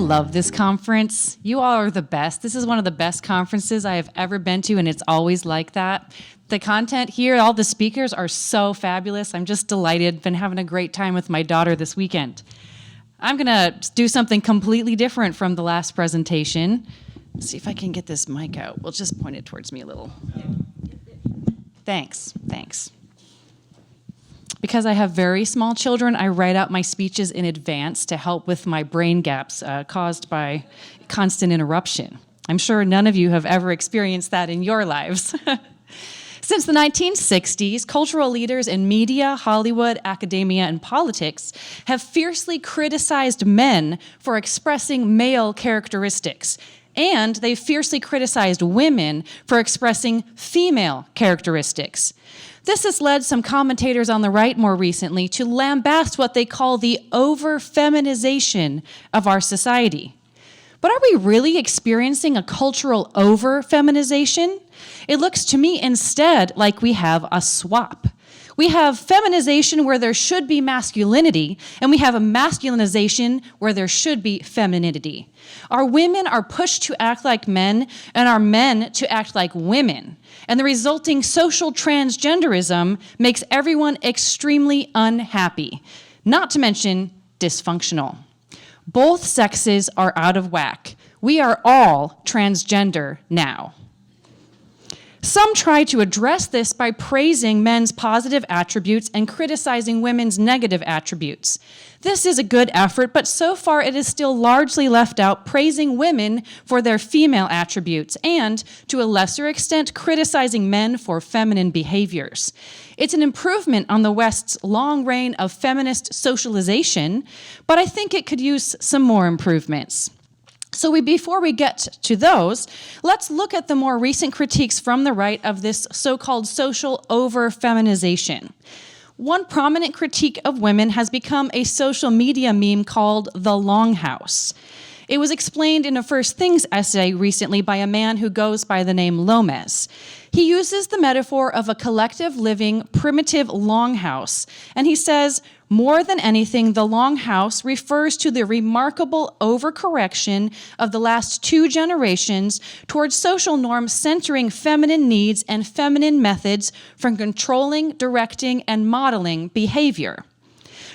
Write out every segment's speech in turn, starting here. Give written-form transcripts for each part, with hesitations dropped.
love this conference. You all are the best. This is one of the best conferences I have ever been to, and it's always like that. The content here, all the speakers are so fabulous. I'm just delighted. Been having a great time with my daughter this weekend. I'm going to do something completely different from the last presentation. Let's see if I can get this mic out. We'll just point it towards me a little. Thanks. Because I have very small children, I write out my speeches in advance to help with my brain gaps caused by constant interruption. I'm sure none of you have ever experienced that in your lives. Since the 1960s, cultural leaders in media, Hollywood, academia, and politics have fiercely criticized men for expressing male characteristics, and they fiercely criticized women for expressing female characteristics. This has led some commentators on the right more recently to lambast what they call the over-feminization of our society. But are we really experiencing a cultural over-feminization? It looks to me instead like we have a swap. We have feminization where there should be masculinity, and we have a masculinization where there should be femininity. Our women are pushed to act like men, and our men to act like women. And the resulting social transgenderism makes everyone extremely unhappy, not to mention dysfunctional. Both sexes are out of whack. We are all transgender now. Some try to address this by praising men's positive attributes and criticizing women's negative attributes. This is a good effort, but so far it is still largely left out praising women for their female attributes and, to a lesser extent, criticizing men for feminine behaviors. It's an improvement on the West's long reign of feminist socialization, but I think it could use some more improvements. So before we get to those, let's look at the more recent critiques from the right of this so-called social over-feminization. One prominent critique of women has become a social media meme called the Longhouse. It was explained in a First Things essay recently by a man who goes by the name Lomez. He uses the metaphor of a collective living, primitive longhouse, and he says, more than anything, the longhouse refers to the remarkable overcorrection of the last 2 generations towards social norms centering feminine needs and feminine methods for controlling, directing, and modeling behavior.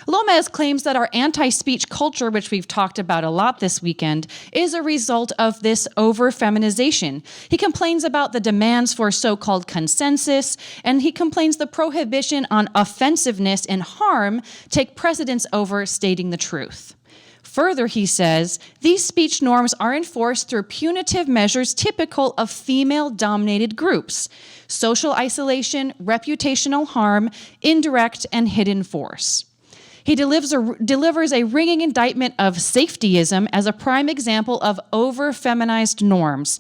Lomez claims that our anti-speech culture, which we've talked about a lot this weekend, is a result of this over-feminization. He complains about the demands for so-called consensus, and he complains the prohibition on offensiveness and harm take precedence over stating the truth. Further, he says, these speech norms are enforced through punitive measures typical of female-dominated groups: social isolation, reputational harm, indirect and hidden force. He delivers a ringing indictment of safetyism as a prime example of over-feminized norms,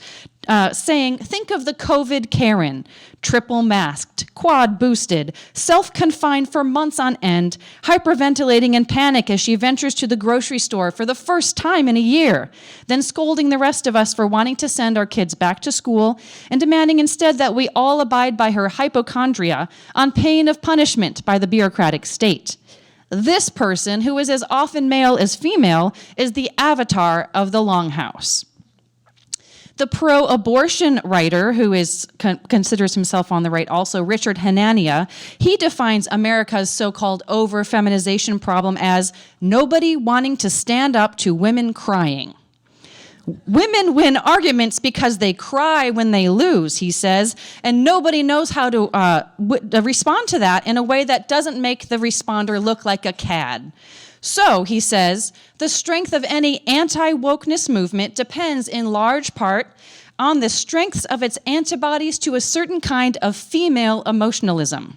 saying, think of the COVID Karen, triple masked, quad boosted, self-confined for months on end, hyperventilating in panic as she ventures to the grocery store for the first time in a year, then scolding the rest of us for wanting to send our kids back to school and demanding instead that we all abide by her hypochondria on pain of punishment by the bureaucratic state. This person, who is as often male as female, is the avatar of the Longhouse. The pro-abortion writer, who considers himself on the right also, Richard Hanania, he defines America's so-called over-feminization problem as nobody wanting to stand up to women crying. Women win arguments because they cry when they lose, he says, and nobody knows how to respond to that in a way that doesn't make the responder look like a cad. So, he says, the strength of any anti-wokeness movement depends in large part on the strengths of its antibodies to a certain kind of female emotionalism.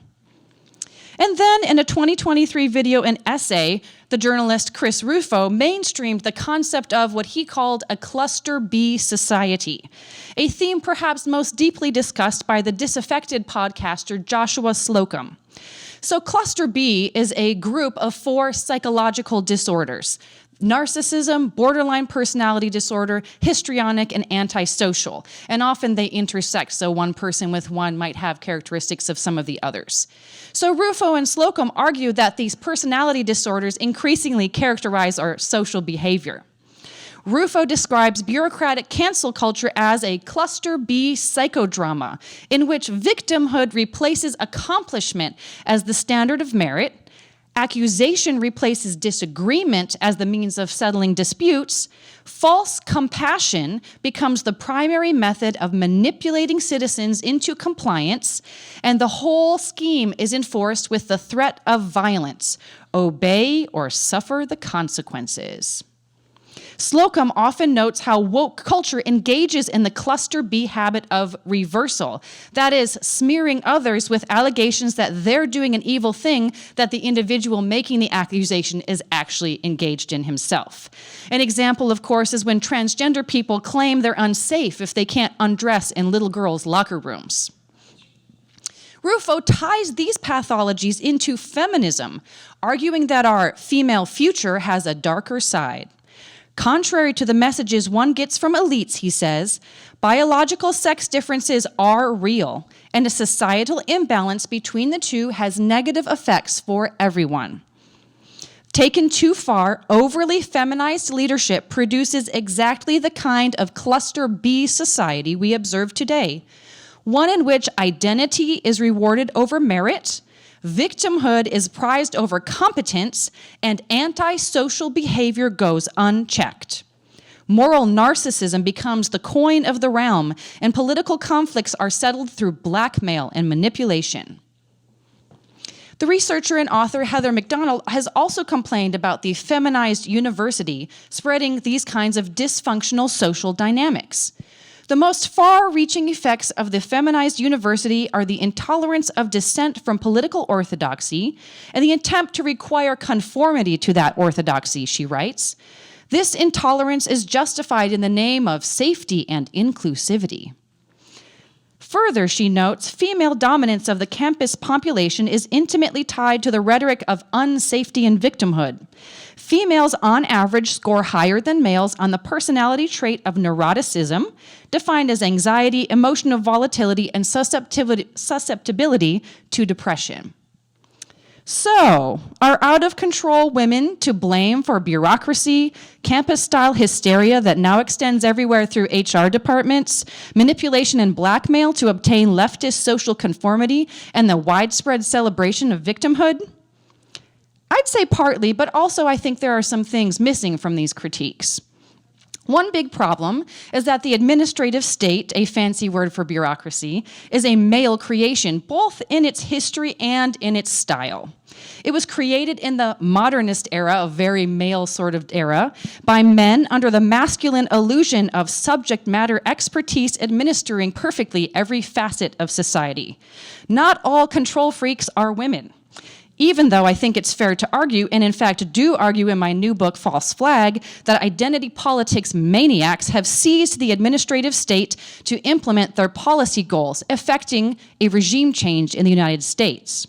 And then in a 2023 video and essay, the journalist Chris Rufo mainstreamed the concept of what he called a cluster B society, a theme perhaps most deeply discussed by the disaffected podcaster Joshua Slocum. So cluster B is a group of 4 psychological disorders: narcissism, borderline personality disorder, histrionic, and antisocial. And often they intersect, so one person with one might have characteristics of some of the others. So Rufo and Slocum argue that these personality disorders increasingly characterize our social behavior. Rufo describes bureaucratic cancel culture as a cluster B psychodrama in which victimhood replaces accomplishment as the standard of merit, accusation replaces disagreement as the means of settling disputes, false compassion becomes the primary method of manipulating citizens into compliance, and the whole scheme is enforced with the threat of violence. Obey or suffer the consequences. Slocum often notes how woke culture engages in the cluster B habit of reversal, that is, smearing others with allegations that they're doing an evil thing that the individual making the accusation is actually engaged in himself. An example, of course, is when transgender people claim they're unsafe if they can't undress in little girls' locker rooms. Rufo ties these pathologies into feminism, arguing that our female future has a darker side. Contrary to the messages one gets from elites, he says, biological sex differences are real, and a societal imbalance between the two has negative effects for everyone. Taken too far, overly feminized leadership produces exactly the kind of cluster B society we observe today, one in which identity is rewarded over merit, victimhood is prized over competence, and antisocial behavior goes unchecked. Moral narcissism becomes the coin of the realm, and political conflicts are settled through blackmail and manipulation. The researcher and author Heather McDonald has also complained about the feminized university spreading these kinds of dysfunctional social dynamics. The most far-reaching effects of the feminized university are the intolerance of dissent from political orthodoxy and the attempt to require conformity to that orthodoxy, she writes. This intolerance is justified in the name of safety and inclusivity. Further, she notes, female dominance of the campus population is intimately tied to the rhetoric of unsafety and victimhood. Females, on average, score higher than males on the personality trait of neuroticism, defined as anxiety, emotional volatility, and susceptibility to depression. So, are out-of-control women to blame for bureaucracy, campus-style hysteria that now extends everywhere through HR departments, manipulation and blackmail to obtain leftist social conformity, and the widespread celebration of victimhood? I'd say partly, but also I think there are some things missing from these critiques. One big problem is that the administrative state, a fancy word for bureaucracy, is a male creation, both in its history and in its style. It was created in the modernist era, a very male sort of era, by men under the masculine illusion of subject matter expertise administering perfectly every facet of society. Not all control freaks are women. Even though I think it's fair to argue, and in fact do argue in my new book, False Flag, that identity politics maniacs have seized the administrative state to implement their policy goals, effecting a regime change in the United States.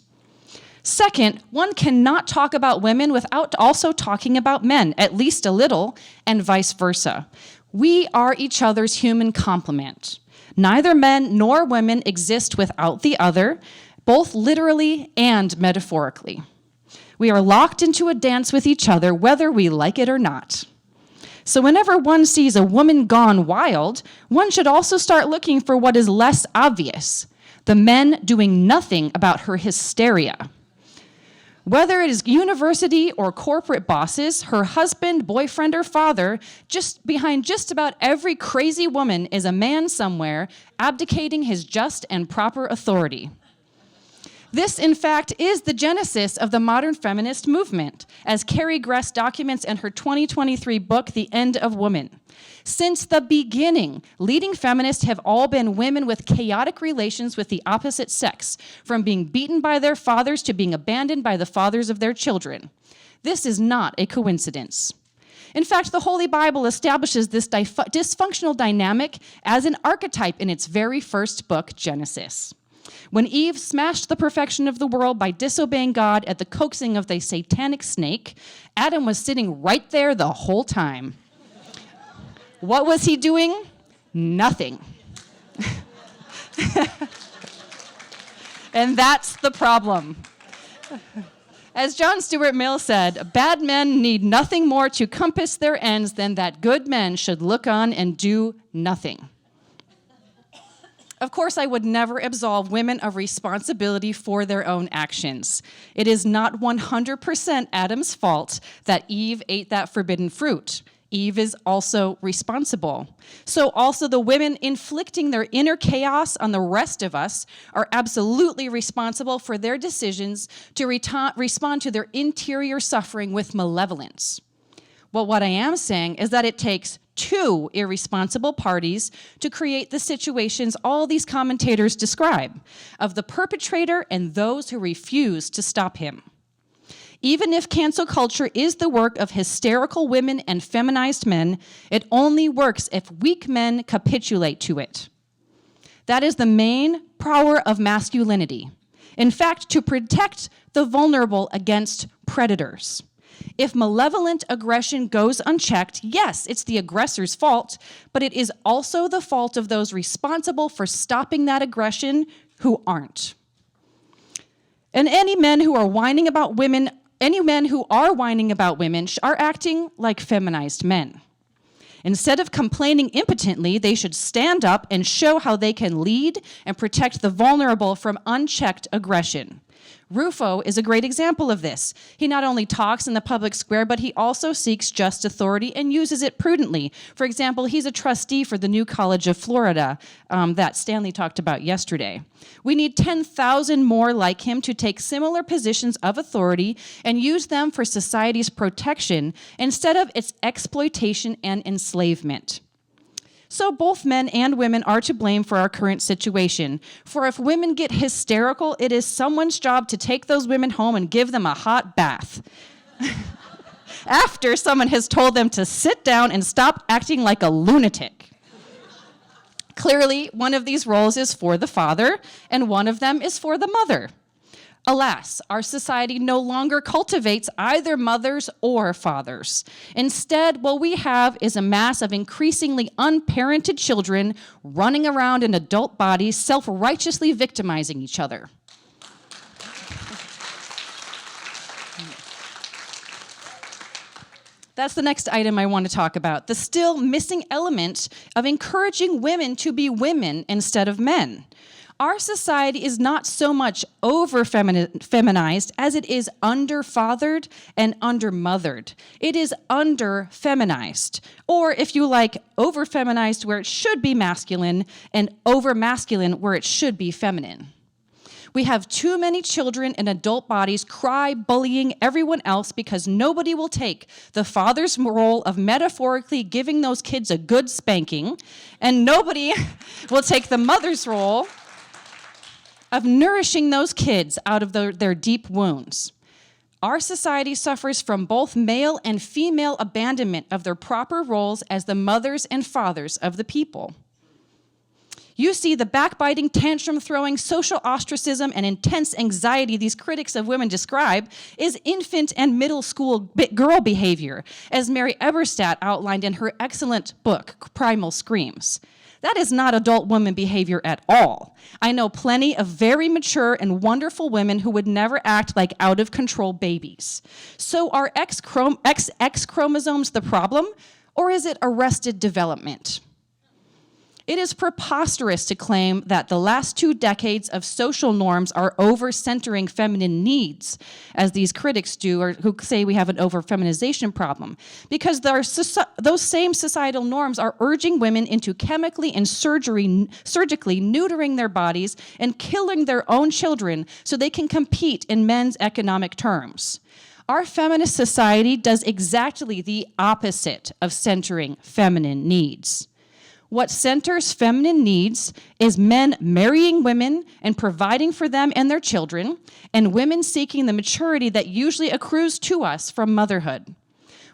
Second, one cannot talk about women without also talking about men, at least a little, and vice versa. We are each other's human complement. Neither men nor women exist without the other, both literally and metaphorically. We are locked into a dance with each other, whether we like it or not. So whenever one sees a woman gone wild, one should also start looking for what is less obvious, the men doing nothing about her hysteria. Whether it is university or corporate bosses, her husband, boyfriend, or father, just behind just about every crazy woman is a man somewhere abdicating his just and proper authority. This, in fact, is the genesis of the modern feminist movement, as Carrie Gress documents in her 2023 book, The End of Woman. Since the beginning, leading feminists have all been women with chaotic relations with the opposite sex, from being beaten by their fathers to being abandoned by the fathers of their children. This is not a coincidence. In fact, the Holy Bible establishes this dysfunctional dynamic as an archetype in its very first book, Genesis. When Eve smashed the perfection of the world by disobeying God at the coaxing of the satanic snake, Adam was sitting right there the whole time. What was he doing? Nothing. And that's the problem. As John Stuart Mill said, bad men need nothing more to compass their ends than that good men should look on and do nothing. Of course, I would never absolve women of responsibility for their own actions. It is not 100% Adam's fault that Eve ate that forbidden fruit. Eve is also responsible. So also the women inflicting their inner chaos on the rest of us are absolutely responsible for their decisions to respond to their interior suffering with malevolence. Well, what I am saying is that it takes two irresponsible parties to create the situations all these commentators describe of the perpetrator and those who refuse to stop him. Even if cancel culture is the work of hysterical women and feminized men, it only works if weak men capitulate to it. That is the main power of masculinity. In fact, to protect the vulnerable against predators. If malevolent aggression goes unchecked, yes, it's the aggressor's fault, but it is also the fault of those responsible for stopping that aggression who aren't. And any men who are whining about women are acting like feminized men. Instead of complaining impotently, they should stand up and show how they can lead and protect the vulnerable from unchecked aggression. Rufo is a great example of this. He not only talks in the public square, but he also seeks just authority and uses it prudently. For example, he's a trustee for the new College of Florida that Stanley talked about yesterday. We need 10,000 more like him to take similar positions of authority and use them for society's protection instead of its exploitation and enslavement. So both men and women are to blame for our current situation. For if women get hysterical, it is someone's job to take those women home and give them a hot bath. After someone has told them to sit down and stop acting like a lunatic. Clearly, one of these roles is for the father, and one of them is for the mother. Alas, our society no longer cultivates either mothers or fathers. Instead, what we have is a mass of increasingly unparented children running around in adult bodies, self-righteously victimizing each other. That's the next item I want to talk about, the still missing element of encouraging women to be women instead of men. Our society is not so much over-feminized as it is under-fathered and under-mothered. It is under-feminized, or if you like, over-feminized where it should be masculine and over-masculine where it should be feminine. We have too many children in adult bodies cry, bullying everyone else because nobody will take the father's role of metaphorically giving those kids a good spanking, and nobody will take the mother's role of nourishing those kids out of their deep wounds. Our society suffers from both male and female abandonment of their proper roles as the mothers and fathers of the people. You see, the backbiting, tantrum-throwing, social ostracism, and intense anxiety these critics of women describe is infant and middle school girl behavior, as Mary Eberstadt outlined in her excellent book, Primal Screams. That is not adult woman behavior at all. I know plenty of very mature and wonderful women who would never act like out-of-control babies. So are X chromosomes the problem, or is it arrested development? It is preposterous to claim that the last 2 decades of social norms are over-centering feminine needs, as these critics do, or who say we have an over-feminization problem, because those same societal norms are urging women into chemically and surgically neutering their bodies and killing their own children so they can compete in men's economic terms. Our feminist society does exactly the opposite of centering feminine needs. What centers feminine needs is men marrying women and providing for them and their children, and women seeking the maturity that usually accrues to us from motherhood.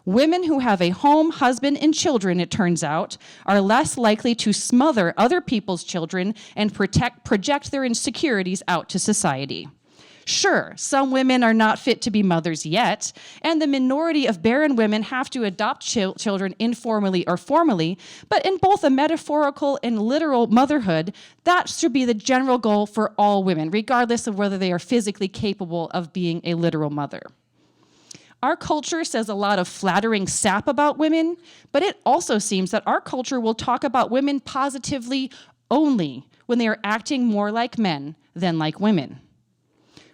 Women who have a home, husband, and children, it turns out, are less likely to smother other people's children and project their insecurities out to society. Sure, some women are not fit to be mothers yet, and the minority of barren women have to adopt children informally or formally, but in both a metaphorical and literal motherhood, that should be the general goal for all women, regardless of whether they are physically capable of being a literal mother. Our culture says a lot of flattering sap about women, but it also seems that our culture will talk about women positively only when they are acting more like men than like women.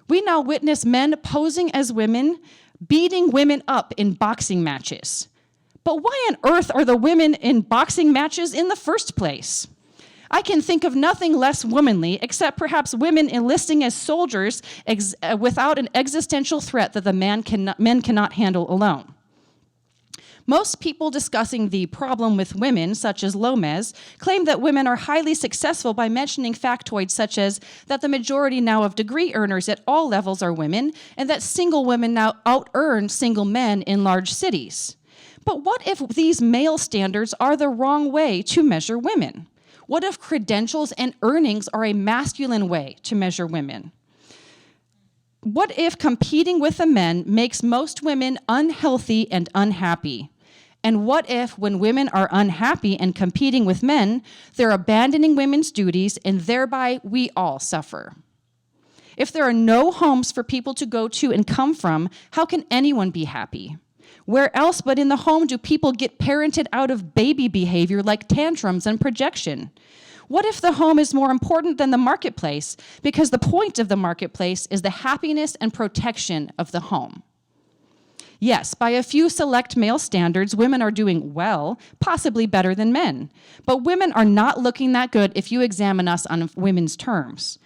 We now witness men posing as women, beating women up in boxing matches. But why on earth are the women in boxing matches in the first place? I can think of nothing less womanly except perhaps women enlisting as soldiers without an existential threat that the men cannot handle alone. Most people discussing the problem with women, such as Lomez, claim that women are highly successful by mentioning factoids such as that the majority now of degree earners at all levels are women, and that single women now out-earn single men in large cities. But what if these male standards are the wrong way to measure women? What if credentials and earnings are a masculine way to measure women? What if competing with the men makes most women unhealthy and unhappy? And what if, when women are unhappy and competing with men, they're abandoning women's duties and thereby we all suffer? If there are no homes for people to go to and come from, how can anyone be happy? Where else but in the home do people get parented out of baby behavior like tantrums and projection? What if the home is more important than the marketplace? Because the point of the marketplace is the happiness and protection of the home. Yes, by a few select male standards, women are doing well, possibly better than men. But women are not looking that good if you examine us on women's terms.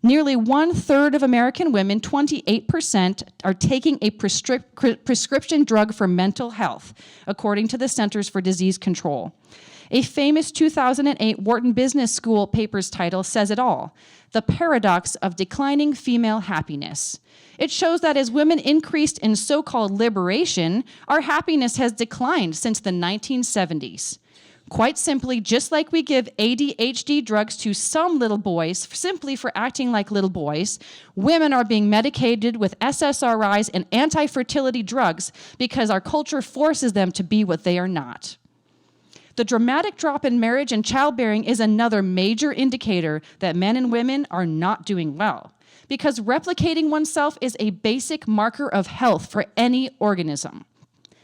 Nearly 1/3 of American women, 28%, are taking a prescription drug for mental health, according to the Centers for Disease Control. A famous 2008 Wharton Business School paper's title says it all: The Paradox of Declining Female Happiness. It shows that as women increased in so-called liberation, our happiness has declined since the 1970s. Quite simply, just like we give ADHD drugs to some little boys simply for acting like little boys, women are being medicated with SSRIs and anti-fertility drugs because our culture forces them to be what they are not. The dramatic drop in marriage and childbearing is another major indicator that men and women are not doing well, because replicating oneself is a basic marker of health for any organism.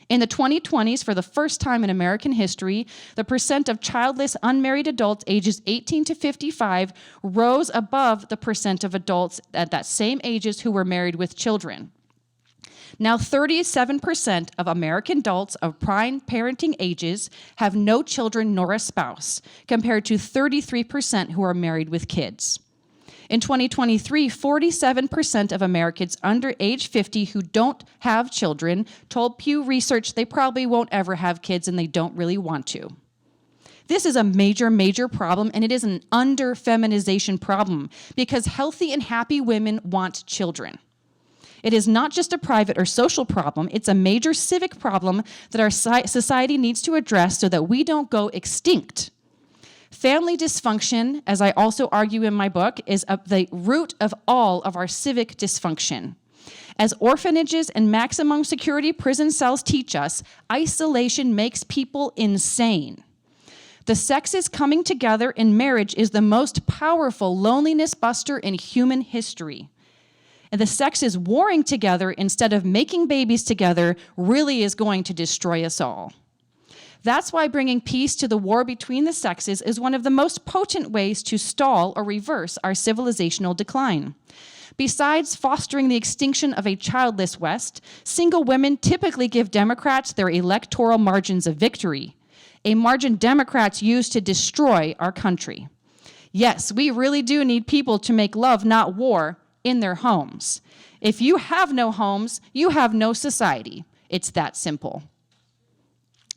In the 2020s, for the first time in American history, the percent of childless unmarried adults ages 18 to 55 rose above the percent of adults at that same ages who were married with children. Now, 37% of American adults of prime parenting ages have no children nor a spouse, compared to 33% who are married with kids. In 2023, 47% of Americans under age 50 who don't have children told Pew Research they probably won't ever have kids and they don't really want to. This is a major, major problem, and it is an under-feminization problem because healthy and happy women want children. It is not just a private or social problem, it's a major civic problem that our society needs to address so that we don't go extinct. Family dysfunction, as I also argue in my book, is the root of all of our civic dysfunction. As orphanages and maximum security prison cells teach us, isolation makes people insane. The sexes coming together in marriage is the most powerful loneliness buster in human history. And the sexes warring together instead of making babies together really is going to destroy us all. That's why bringing peace to the war between the sexes is one of the most potent ways to stall or reverse our civilizational decline. Besides fostering the extinction of a childless West, single women typically give Democrats their electoral margins of victory, a margin Democrats use to destroy our country. Yes, we really do need people to make love, not war, in their homes. If you have no homes, you have no society. It's that simple.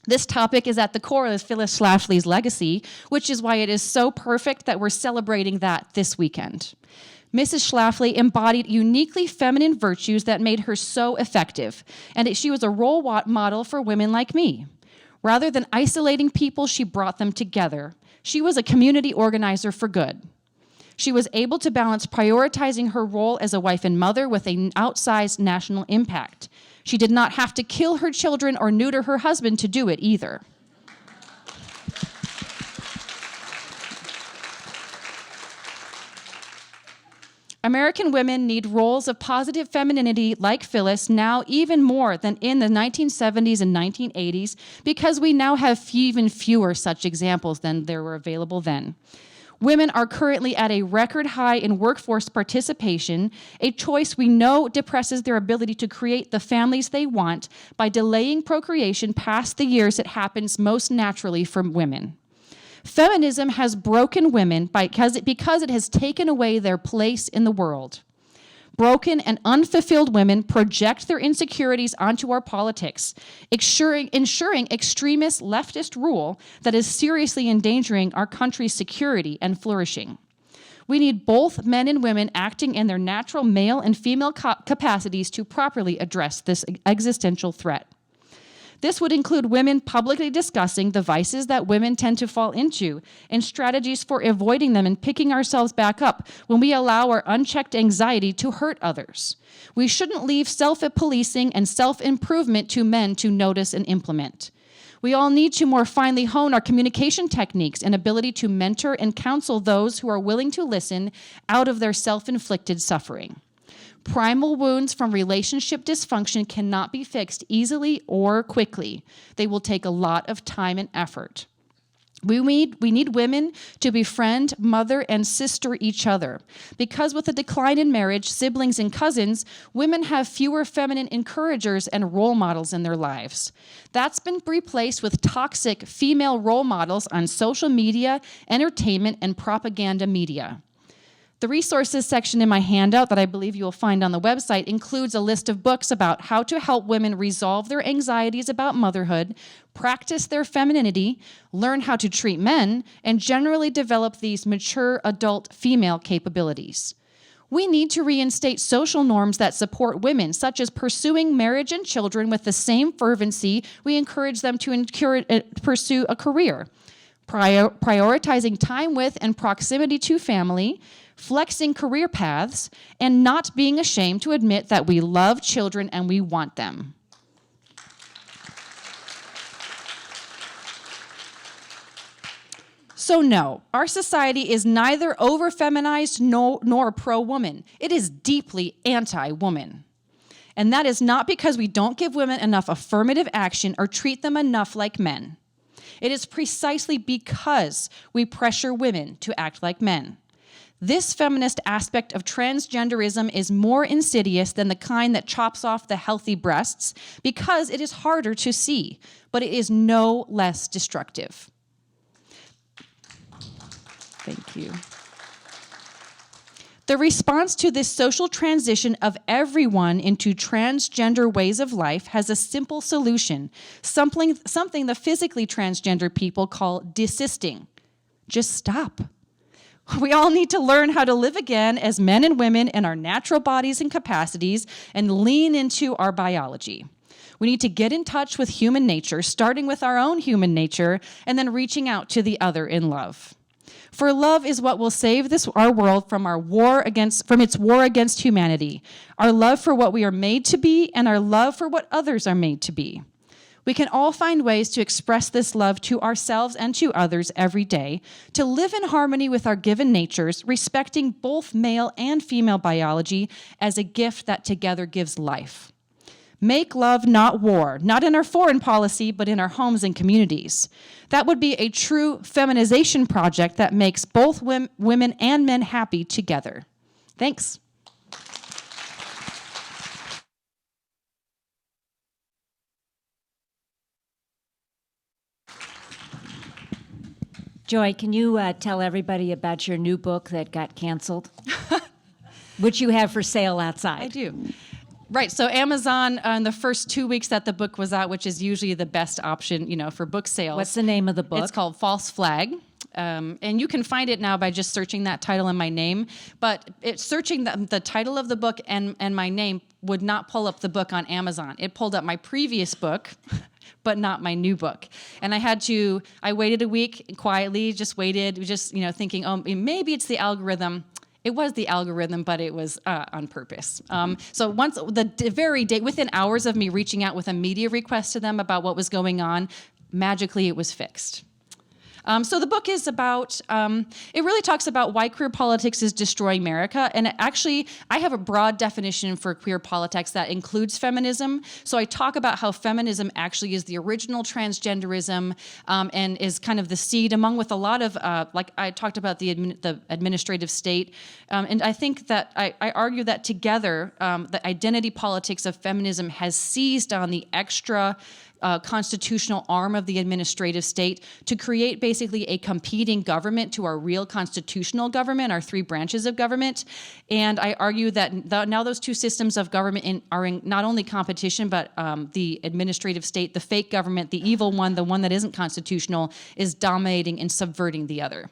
This topic is at the core of Phyllis Schlafly's legacy, which is why it is so perfect that we're celebrating that this weekend. Mrs. Schlafly embodied uniquely feminine virtues that made her so effective, and she was a role model for women like me. Rather than isolating people, she brought them together. She was a community organizer for good. She was able to balance prioritizing her role as a wife and mother with an outsized national impact. She did not have to kill her children or neuter her husband to do it either. American women need roles of positive femininity like Phyllis now even more than in the 1970s and 1980s because we now have even fewer such examples than there were available then. Women are currently at a record high in workforce participation, a choice we know depresses their ability to create the families they want by delaying procreation past the years it happens most naturally for women. Feminism has broken women because it has taken away their place in the world. Broken and unfulfilled women project their insecurities onto our politics, ensuring extremist leftist rule that is seriously endangering our country's security and flourishing. We need both men and women acting in their natural male and female capacities to properly address this existential threat. This would include women publicly discussing the vices that women tend to fall into and strategies for avoiding them and picking ourselves back up when we allow our unchecked anxiety to hurt others. We shouldn't leave self-policing and self-improvement to men to notice and implement. We all need to more finely hone our communication techniques and ability to mentor and counsel those who are willing to listen out of their self-inflicted suffering. Primal wounds from relationship dysfunction cannot be fixed easily or quickly. They will take a lot of time and effort. We need women to befriend, mother, and sister each other. Because with a decline in marriage, siblings, and cousins, women have fewer feminine encouragers and role models in their lives. That's been replaced with toxic female role models on social media, entertainment, and propaganda media. The resources section in my handout that I believe you will find on the website includes a list of books about how to help women resolve their anxieties about motherhood, practice their femininity, learn how to treat men, and generally develop these mature adult female capabilities. We need to reinstate social norms that support women, such as pursuing marriage and children with the same fervency we encourage them to pursue a career, prioritizing time with and proximity to family, flexing career paths, and not being ashamed to admit that we love children and we want them. So no, our society is neither over-feminized nor pro-woman. It is deeply anti-woman. And that is not because we don't give women enough affirmative action or treat them enough like men. It is precisely because we pressure women to act like men. This feminist aspect of transgenderism is more insidious than the kind that chops off the healthy breasts because it is harder to see, but it is no less destructive. Thank you. The response to this social transition of everyone into transgender ways of life has a simple solution, something the physically transgender people call desisting. Just stop. We all need to learn how to live again as men and women in our natural bodies and capacities and lean into our biology. We need to get in touch with human nature, starting with our own human nature and then reaching out to the other in love. For love is what will save our world from its war against humanity, our love for what we are made to be and our love for what others are made to be. We can all find ways to express this love to ourselves and to others every day, to live in harmony with our given natures, respecting both male and female biology as a gift that together gives life. Make love, not war, not in our foreign policy, but in our homes and communities. That would be a true feminization project that makes both women and men happy together. Thanks. Joy, can you tell everybody about your new book that got canceled, which you have for sale outside? I do. Right, so Amazon, in the first 2 weeks that the book was out, which is usually the best option, for book sales. What's the name of the book? It's called False Flag. And you can find it now by just searching that title and my name. But searching the title of the book and my name would not pull up the book on Amazon. It pulled up my previous book, but not my new book. And I waited a week quietly, just waited, thinking, oh, maybe it's the algorithm. It was the algorithm, but it was on purpose. So once the very day, within hours of me reaching out with a media request to them about what was going on, magically it was fixed. So the book is about, it really talks about why queer politics is destroying America. And actually, I have a broad definition for queer politics that includes feminism. So I talk about how feminism actually is the original transgenderism and is kind of the seed, among with a lot of, like I talked about the administrative state. And I think that I argue that together, the identity politics of feminism has seized on the extra constitutional arm of the administrative state to create basically a competing government to our real constitutional government, our three branches of government. And I argue that now those two systems of government are in not only competition, but the administrative state, the fake government, the evil one, the one that isn't constitutional, is dominating and subverting the other.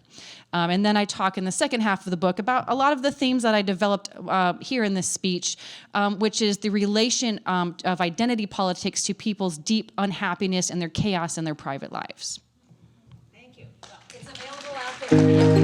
And then I talk in the second half of the book about a lot of the themes that I developed here in this speech, which is the relation of identity politics to people's deep unhappiness and their chaos in their private lives. Thank you. Well, it's available out there.